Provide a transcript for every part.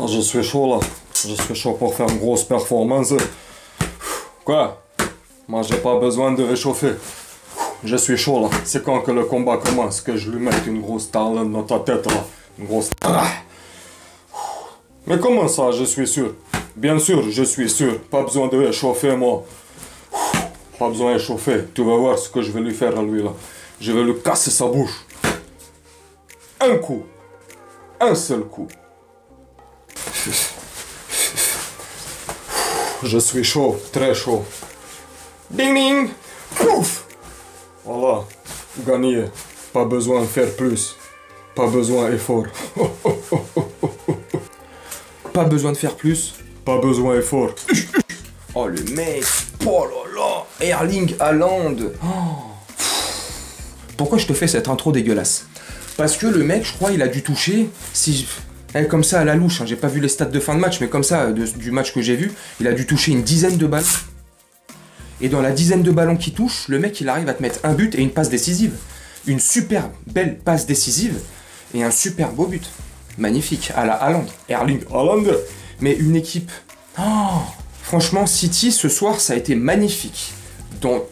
Ah, je suis chaud là. Je suis chaud pour faire une grosse performance. Quoi? Moi j'ai pas besoin de réchauffer. Je suis chaud là. C'est quand que le combat commence que je lui mette une grosse talent dans ta tête là. Une grosse... Mais comment ça, je suis sûr? Bien sûr, je suis sûr. Pas besoin de réchauffer moi. Pas besoin de réchauffer. Tu vas voir ce que je vais lui faire à lui là. Je vais lui casser sa bouche. Un coup. Un seul coup. Je suis chaud, très chaud. Ding ding. Pouf. Voilà, gagné. Pas besoin de faire plus. Pas besoin d'effort. Pas besoin de faire plus. Pas besoin d'effort. Oh le mec. Oh là là. Erling Haaland. Oh. Pourquoi je te fais cette intro dégueulasse? Parce que le mec, je crois, il a dû toucher... Comme ça à la louche, hein, j'ai pas vu les stats de fin de match, mais comme ça, du match que j'ai vu, il a dû toucher une dizaine de balles. Et dans la dizaine de ballons qu'il touche, le mec il arrive à te mettre un but et une passe décisive. Une super belle passe décisive et un super beau but. Magnifique, à la Haaland, Erling Haaland. Mais une équipe... Oh, franchement, City ce soir, ça a été magnifique. Dans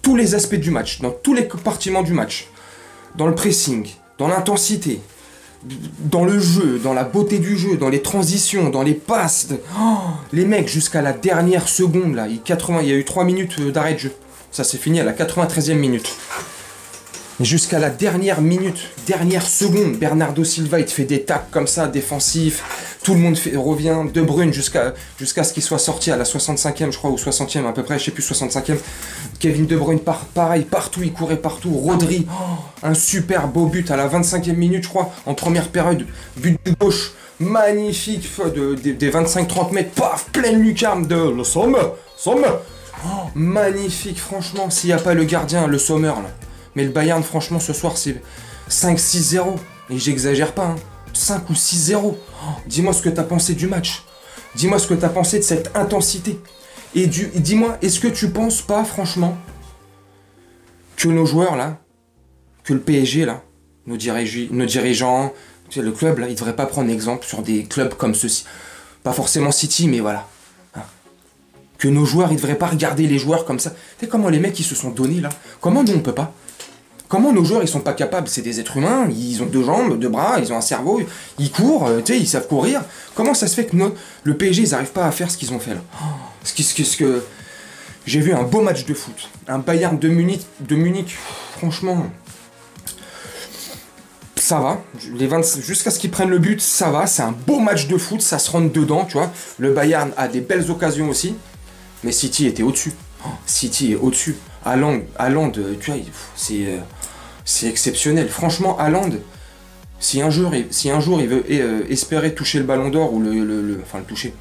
tous les aspects du match, dans tous les compartiments du match. Dans le pressing, dans l'intensité, dans le jeu, dans la beauté du jeu, dans les transitions, dans les passes. Oh, les mecs, jusqu'à la dernière seconde, là, il y a eu 3 minutes d'arrêt de jeu. Ça s'est fini à la 93e minute. Jusqu'à la dernière minute, dernière seconde, Bernardo Silva, il te fait des tacles comme ça, défensifs. Tout le monde revient. De Bruyne jusqu'à ce qu'il soit sorti à la 65e, je crois, ou 60e à peu près, je sais plus, 65e. Kevin De Bruyne, pareil, partout, il courait partout. Rodri, un super beau but à la 25e minute, je crois, en première période. But de gauche, magnifique, des 25-30 mètres, paf, pleine lucarne de le Sommer. Magnifique, franchement, s'il n'y a pas le gardien, le Sommer, là. Mais le Bayern, franchement, ce soir, c'est 5-6-0. Et j'exagère pas, hein. 5 ou 6-0. Oh, dis-moi ce que t'as pensé du match. Dis-moi ce que t'as pensé de cette intensité. Et dis-moi, est-ce que tu penses pas, franchement, que nos joueurs, là, que le PSG, là, nos dirigeants, le club, là, ils devraient pas prendre exemple sur des clubs comme ceux-ci. Pas forcément City, mais voilà. Hein. Que nos joueurs, ils devraient pas regarder les joueurs comme ça. Tu sais comment les mecs, ils se sont donnés, là? Comment nous, on peut pas? Comment nos joueurs, ils sont pas capables? C'est des êtres humains, ils ont 2 jambes, 2 bras, ils ont un cerveau, ils courent, tu sais, ils savent courir. Comment ça se fait que le PSG, ils arrivent pas à faire ce qu'ils ont fait là? J'ai vu un beau match de foot. Un Bayern de Munich, franchement, ça va. Jusqu'à ce qu'ils prennent le but, ça va. C'est un beau match de foot, ça se rentre dedans, tu vois. Le Bayern a des belles occasions aussi, mais City était au-dessus. City est au-dessus. Haaland, tu vois, c'est exceptionnel. Franchement, Haaland, si un jour il veut espérer toucher le ballon d'or ou le toucher,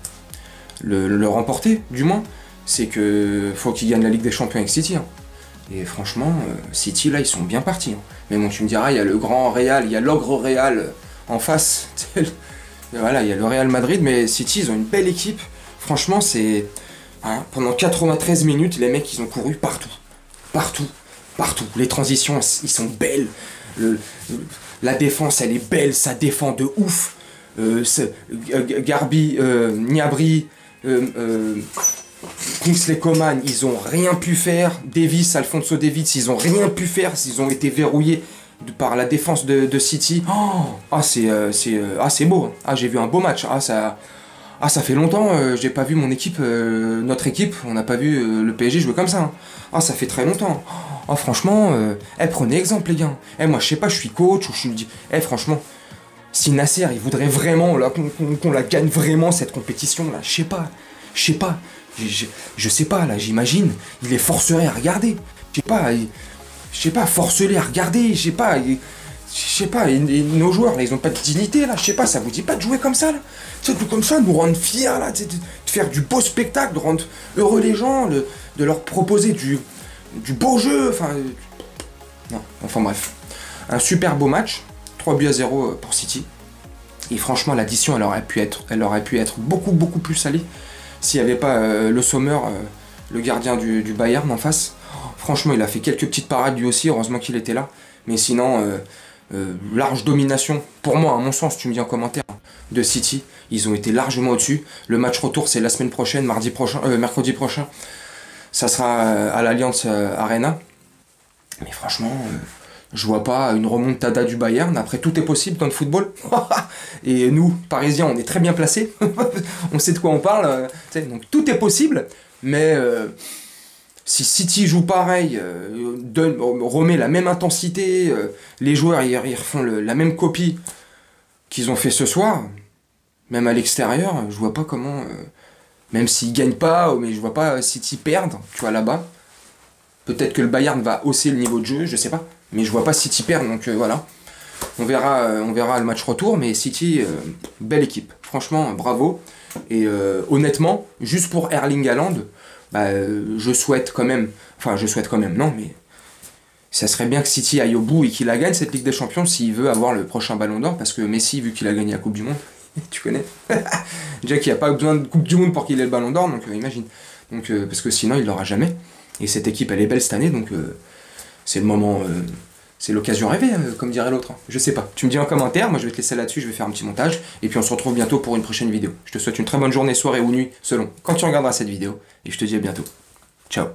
le remporter, du moins, c'est que faut qu'il gagne la Ligue des Champions avec City. Hein. Et franchement, City, là, ils sont bien partis. Hein. Mais bon, tu me diras, il y a le grand Real, il y a l'ogre Real en face. Voilà, il y a le Real Madrid, mais City, ils ont une belle équipe. Franchement, c'est... Hein, pendant 93 minutes, les mecs, ils ont couru partout. Partout. Les transitions, ils sont belles. La défense, elle est belle. Ça défend de ouf. Garbi, Gnabry, Kingsley Coman, ils ont rien pu faire. Alphonso Davies, ils ont rien pu faire. Ils ont été verrouillés par la défense de City. C'est beau. Hein. Ah, j'ai vu un beau match. Ça fait longtemps, j'ai pas vu mon équipe, notre équipe, on n'a pas vu le PSG jouer comme ça. Hein. Ah, ça fait très longtemps. Ah, franchement, prenez exemple, les gars. Moi, je sais pas, je suis coach, ou je suis... franchement, si Nasser, il voudrait vraiment là, qu'on la gagne vraiment, cette compétition, là, je sais pas. Je sais pas, là, j'imagine, il les forcerait à regarder. Je sais pas, force-les à regarder, je sais pas, et nos joueurs, là, ils ont pas de dignité, là, je sais pas, ça vous dit pas de jouer comme ça, là? Tu sais, comme ça, nous rendre fiers, là, de faire du beau spectacle, de rendre heureux les gens, de leur proposer du beau jeu, enfin bref. Un super beau match, 3-0 pour City, et franchement, l'addition, elle aurait pu être beaucoup plus salée, s'il n'y avait pas le Sommer, le gardien du Bayern en face. Franchement, il a fait quelques petites parades lui aussi, heureusement qu'il était là, mais sinon... large domination, pour moi, à mon sens, tu me dis en commentaire, de City. Ils ont été largement au-dessus. Le match retour, c'est la semaine prochaine, mercredi prochain. Ça sera à l'Allianz Arena. Mais franchement, je vois pas une remontada du Bayern. Après, tout est possible dans le football. Et nous, Parisiens, on est très bien placés. On sait de quoi on parle. Donc tout est possible. Mais si City joue pareil, remet la même intensité, les joueurs ils refont la même copie qu'ils ont fait ce soir, même à l'extérieur, je vois pas comment... même s'ils gagnent pas, mais je vois pas City perdre, tu vois, là-bas. Peut-être que le Bayern va hausser le niveau de jeu, je sais pas. Mais je vois pas City perdre, donc voilà. On verra le match retour, mais City, belle équipe. Franchement, bravo. Et honnêtement, juste pour Erling Haaland, je souhaite quand même, non, mais ça serait bien que City aille au bout et qu'il la gagne, cette Ligue des Champions, s'il veut avoir le prochain Ballon d'Or, parce que Messi, vu qu'il a gagné la Coupe du Monde, tu connais. Déjà qu'il n'y a pas besoin de Coupe du Monde pour qu'il ait le Ballon d'Or, donc imagine. Donc, parce que sinon, il l'aura jamais. Et cette équipe, elle est belle cette année, donc c'est le moment, c'est l'occasion rêvée, comme dirait l'autre. Je sais pas. Tu me dis en commentaire, moi je vais te laisser là-dessus, je vais faire un petit montage, et puis on se retrouve bientôt pour une prochaine vidéo. Je te souhaite une très bonne journée, soirée ou nuit, selon quand tu regarderas cette vidéo, et je te dis à bientôt. Ciao.